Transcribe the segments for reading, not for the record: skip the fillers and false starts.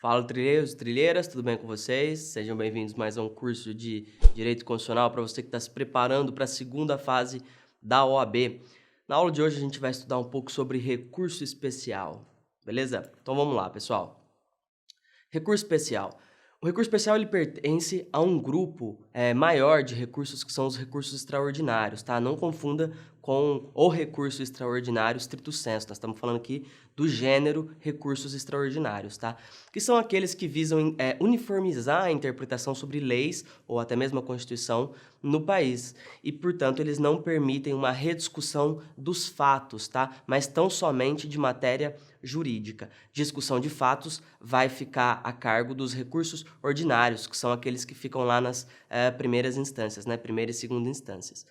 Fala, trilheiros e trilheiras, tudo bem com vocês? Sejam bem-vindos mais a um curso de Direito Constitucional para você que está se preparando para a segunda fase da OAB. Na aula de hoje a gente vai estudar um pouco sobre recurso especial, beleza? Então vamos lá, pessoal. Recurso especial. O recurso especial ele pertence a um grupo maior de recursos que são os recursos extraordinários, tá? Não confunda com o recurso extraordinário stricto sensu. Nós estamos falando aqui do gênero recursos extraordinários, tá? Que são aqueles que visam uniformizar a interpretação sobre leis ou até mesmo a Constituição no país. E, portanto, eles não permitem uma rediscussão dos fatos, tá? Mas tão somente de matéria jurídica. Discussão de fatos vai ficar a cargo dos recursos ordinários, que são aqueles que ficam lá nas primeiras instâncias, né? Primeira e segunda instâncias.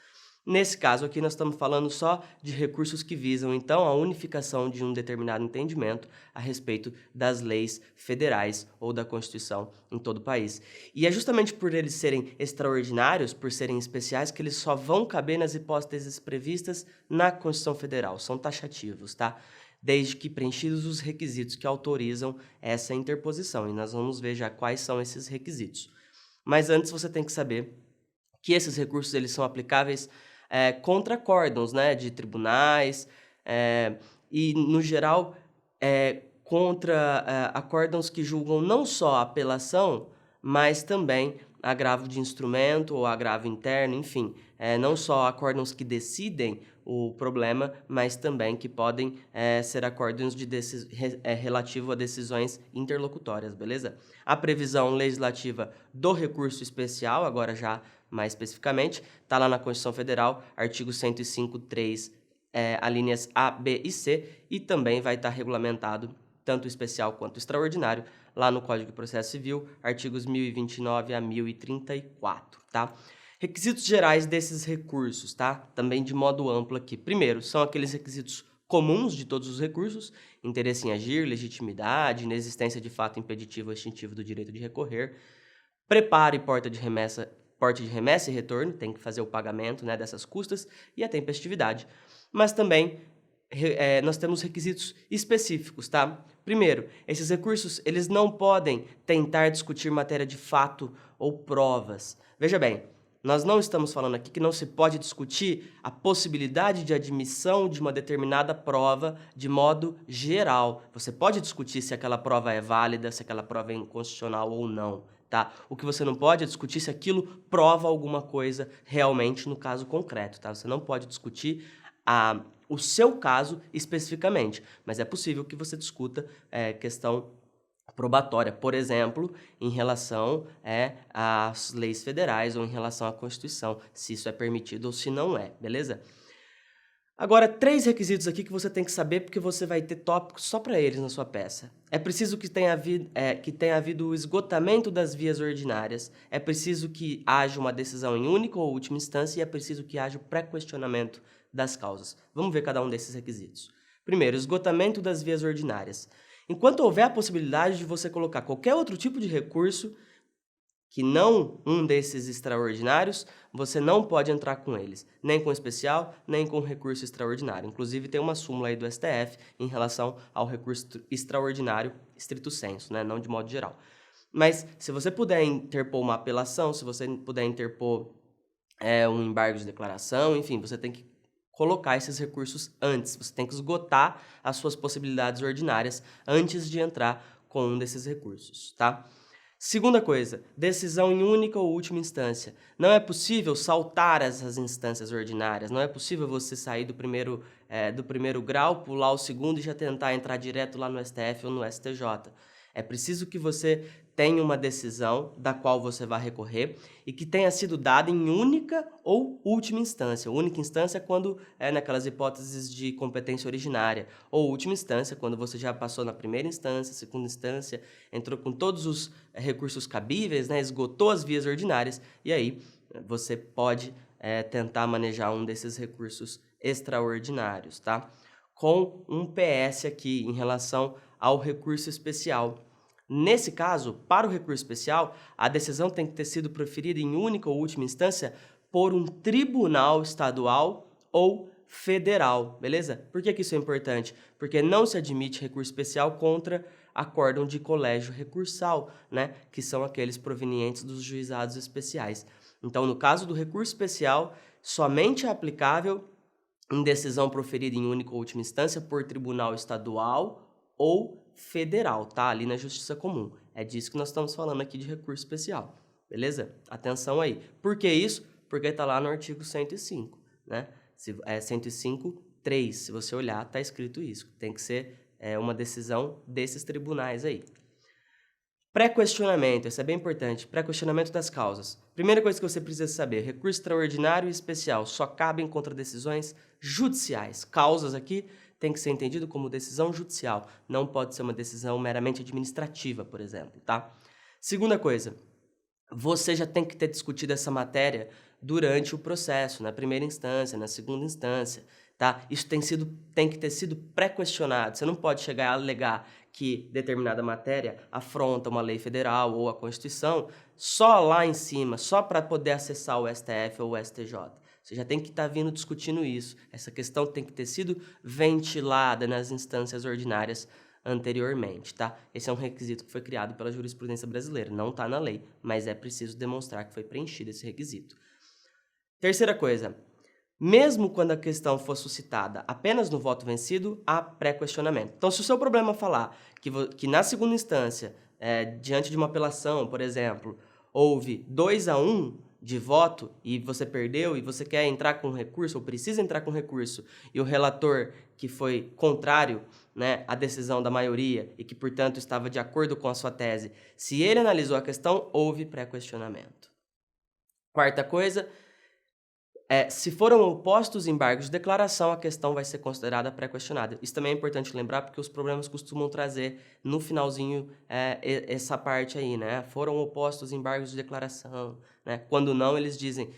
Nesse caso aqui, nós estamos falando só de recursos que visam, então, a unificação de um determinado entendimento a respeito das leis federais ou da Constituição em todo o país. E é justamente por eles serem extraordinários, por serem especiais, que eles só vão caber nas hipóteses previstas na Constituição Federal. São taxativos, tá? Desde que preenchidos os requisitos que autorizam essa interposição. E nós vamos ver já quais são esses requisitos. Mas antes você tem que saber que esses recursos eles são aplicáveis contra acórdãos, né, de tribunais e, no geral, contra acórdãos que julgam não só a apelação, mas também agravo de instrumento ou agravo interno, enfim, não só acórdãos que decidem o problema, mas também que podem ser acórdãos relativo a decisões interlocutórias, beleza? A previsão legislativa do recurso especial, agora já mais especificamente, está lá na Constituição Federal, artigo 105.3, alíneas A, B e C, e também vai estar regulamentado, tanto o especial quanto o extraordinário, lá no Código de Processo Civil, artigos 1029 a 1034, tá? Requisitos gerais desses recursos, tá? Também de modo amplo aqui. Primeiro, são aqueles requisitos comuns de todos os recursos: interesse em agir, legitimidade, inexistência de fato impeditivo ou extintivo do direito de recorrer, preparo e porte de remessa e retorno, tem que fazer o pagamento, né, dessas custas, e a tempestividade. Mas também nós temos requisitos específicos, tá? Primeiro, esses recursos eles não podem tentar discutir matéria de fato ou provas. Veja bem, nós não estamos falando aqui que não se pode discutir a possibilidade de admissão de uma determinada prova de modo geral. Você pode discutir se aquela prova é válida, se aquela prova é inconstitucional ou não, tá? O que você não pode é discutir se aquilo prova alguma coisa realmente no caso concreto, tá? Você não pode discutir o seu caso especificamente, mas é possível que você discuta questão probatória, por exemplo, em relação às leis federais ou em relação à Constituição, se isso é permitido ou se não é, beleza? Agora, 3 requisitos aqui que você tem que saber, porque você vai ter tópicos só para eles na sua peça. É preciso que tenha havido o esgotamento das vias ordinárias, é preciso que haja uma decisão em única ou última instância e é preciso que haja o pré-questionamento das causas. Vamos ver cada um desses requisitos. Primeiro, esgotamento das vias ordinárias. Enquanto houver a possibilidade de você colocar qualquer outro tipo de recurso, que não um desses extraordinários, você não pode entrar com eles, nem com especial, nem com recurso extraordinário. Inclusive, tem uma súmula aí do STF em relação ao recurso extraordinário stricto sensu, né? Não de modo geral. Mas, se você puder interpor uma apelação, se você puder interpor um embargo de declaração, enfim, você tem que colocar esses recursos antes. Você tem que esgotar as suas possibilidades ordinárias antes de entrar com um desses recursos, tá? Segunda coisa, decisão em única ou última instância. Não é possível saltar essas instâncias ordinárias, não é possível você sair do primeiro grau, pular o segundo e já tentar entrar direto lá no STF ou no STJ. É preciso que você tenha uma decisão da qual você vai recorrer e que tenha sido dada em única ou última instância. Única instância é quando é naquelas hipóteses de competência originária, ou última instância quando você já passou na primeira instância, segunda instância, entrou com todos os recursos cabíveis, né, esgotou as vias ordinárias, e aí você pode tentar manejar um desses recursos extraordinários, tá? Com um PS aqui em relação ao recurso especial. Nesse caso, para o recurso especial, a decisão tem que ter sido proferida em única ou última instância por um tribunal estadual ou federal, beleza? Por que isso é importante? Porque não se admite recurso especial contra acórdão de colégio recursal, né, que são aqueles provenientes dos juizados especiais. Então, no caso do recurso especial, somente é aplicável em decisão proferida em única ou última instância por tribunal estadual ou federal, tá? Ali na Justiça Comum. É disso que nós estamos falando aqui de recurso especial, beleza? Atenção aí. Por que isso? Porque está lá no artigo 105, né? 105.3, se você olhar, está escrito isso. Tem que ser uma decisão desses tribunais aí. Pré-questionamento, isso é bem importante. Pré-questionamento das causas. Primeira coisa que você precisa saber, recurso extraordinário e especial só cabem contra decisões judiciais. Causas aqui tem que ser entendido como decisão judicial, não pode ser uma decisão meramente administrativa, por exemplo, tá? Segunda coisa, você já tem que ter discutido essa matéria durante o processo, na primeira instância, na segunda instância, tá? Isso tem que ter sido pré-questionado. Você não pode chegar a alegar que determinada matéria afronta uma lei federal ou a Constituição só lá em cima, só para poder acessar o STF ou o STJ. Você já tem que estar vindo discutindo isso. Essa questão tem que ter sido ventilada nas instâncias ordinárias anteriormente, tá? Esse é um requisito que foi criado pela jurisprudência brasileira. Não está na lei, mas é preciso demonstrar que foi preenchido esse requisito. Terceira coisa, mesmo quando a questão for suscitada apenas no voto vencido, há pré-questionamento. Então, se o seu problema falar que na segunda instância, diante de uma apelação, por exemplo, houve 2-1 de voto e você perdeu e você quer entrar com recurso ou precisa entrar com recurso e o relator que foi contrário, né, à decisão da maioria e que, portanto, estava de acordo com a sua tese, se ele analisou a questão, houve pré-questionamento. Quarta coisa, se foram opostos embargos de declaração, a questão vai ser considerada pré-questionada. Isso também é importante lembrar, porque os problemas costumam trazer no finalzinho essa parte aí, né? Foram opostos embargos de declaração, né? Quando não, eles dizem,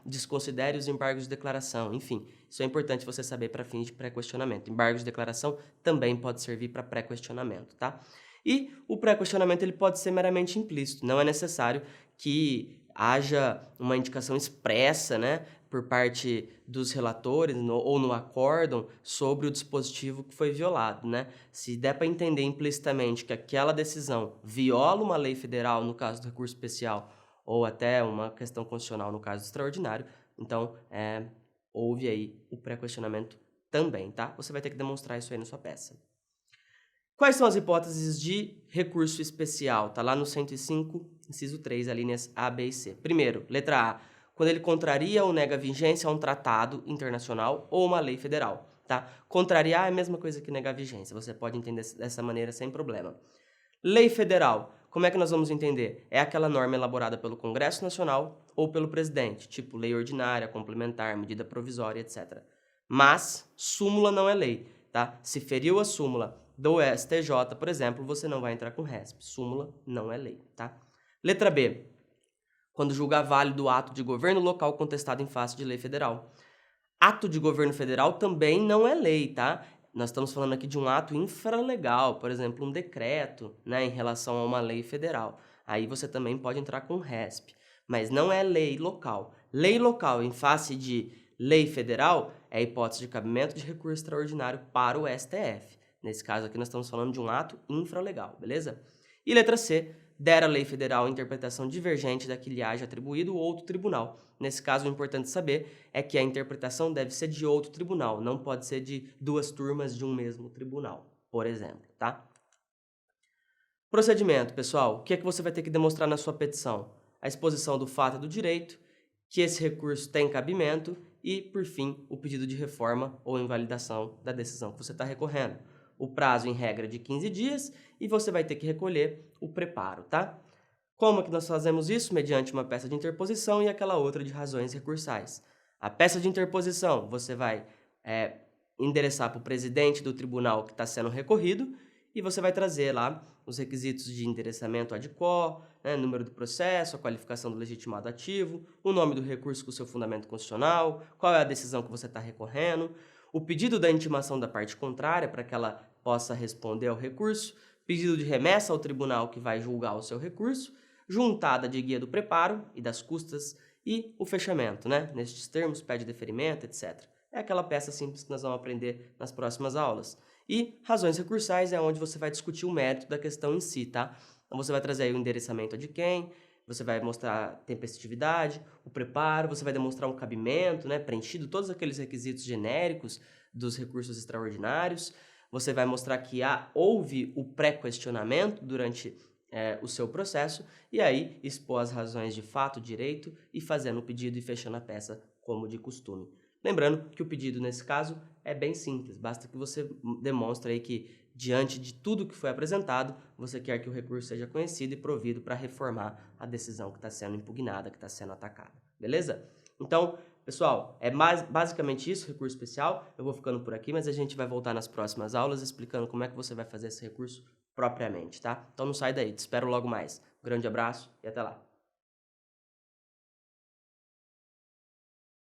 desconsidere os embargos de declaração. Enfim, isso é importante você saber para fins de pré-questionamento. Embargos de declaração também pode servir para pré-questionamento, tá? E o pré-questionamento ele pode ser meramente implícito, não é necessário que haja uma indicação expressa, né, por parte dos relatores ou no acórdão sobre o dispositivo que foi violado, né? Se der para entender implicitamente que aquela decisão viola uma lei federal, no caso do recurso especial, ou até uma questão constitucional, no caso do extraordinário, então houve aí o pré-questionamento também, tá? Você vai ter que demonstrar isso aí na sua peça. Quais são as hipóteses de recurso especial? Tá lá no 105, inciso 3, alíneas A, B e C. Primeiro, letra A, quando ele contraria ou nega vigência a um tratado internacional ou uma lei federal, tá? Contrariar é a mesma coisa que negar vigência, você pode entender dessa maneira sem problema. Lei federal, como é que nós vamos entender? É aquela norma elaborada pelo Congresso Nacional ou pelo presidente, tipo lei ordinária, complementar, medida provisória, etc. Mas súmula não é lei, tá? Se feriu a súmula do STJ, por exemplo, você não vai entrar com RESP. Súmula não é lei, tá? Letra B, quando julgar válido o ato de governo local contestado em face de lei federal. Ato de governo federal também não é lei, tá? Nós estamos falando aqui de um ato infralegal, por exemplo, um decreto, né, em relação a uma lei federal. Aí você também pode entrar com RESP, mas não é lei local. Lei local em face de lei federal é a hipótese de cabimento de recurso extraordinário para o STF. Nesse caso aqui nós estamos falando de um ato infralegal, beleza? E letra C, der a lei federal interpretação divergente da que lhe haja atribuído outro tribunal. Nesse caso, o importante saber é que a interpretação deve ser de outro tribunal, não pode ser de duas turmas de um mesmo tribunal, por exemplo, tá? Procedimento, pessoal. O que é que você vai ter que demonstrar na sua petição? A exposição do fato e do direito, que esse recurso tem cabimento e, por fim, o pedido de reforma ou invalidação da decisão que você está recorrendo. O prazo, em regra, de 15 dias e você vai ter que recolher o preparo, tá? Como é que nós fazemos isso? Mediante uma peça de interposição e aquela outra de razões recursais. A peça de interposição você vai endereçar para o presidente do tribunal que está sendo recorrido e você vai trazer lá os requisitos de endereçamento ad quo, né, número do processo, a qualificação do legitimado ativo, o nome do recurso com o seu fundamento constitucional, qual é a decisão que você está recorrendo, o pedido da intimação da parte contrária para que ela possa responder ao recurso, pedido de remessa ao tribunal que vai julgar o seu recurso, juntada de guia do preparo e das custas e o fechamento, né? Nestes termos, pede deferimento, etc. É aquela peça simples que nós vamos aprender nas próximas aulas. E razões recursais é onde você vai discutir o mérito da questão em si, tá? Então você vai trazer aí o endereçamento de quem, você vai mostrar a tempestividade, o preparo, você vai demonstrar um cabimento, né, preenchido todos aqueles requisitos genéricos dos recursos extraordinários. Você vai mostrar que houve o pré-questionamento durante o seu processo, e aí expor as razões de fato, direito, e fazendo o pedido e fechando a peça como de costume. Lembrando que o pedido, nesse caso, é bem simples, basta que você demonstre aí que, diante de tudo que foi apresentado, você quer que o recurso seja conhecido e provido para reformar a decisão que está sendo impugnada, que está sendo atacada, beleza? Então, pessoal, é basicamente isso, recurso especial. Eu vou ficando por aqui, mas a gente vai voltar nas próximas aulas explicando como é que você vai fazer esse recurso propriamente, tá? Então não sai daí, te espero logo mais. Um grande abraço e até lá!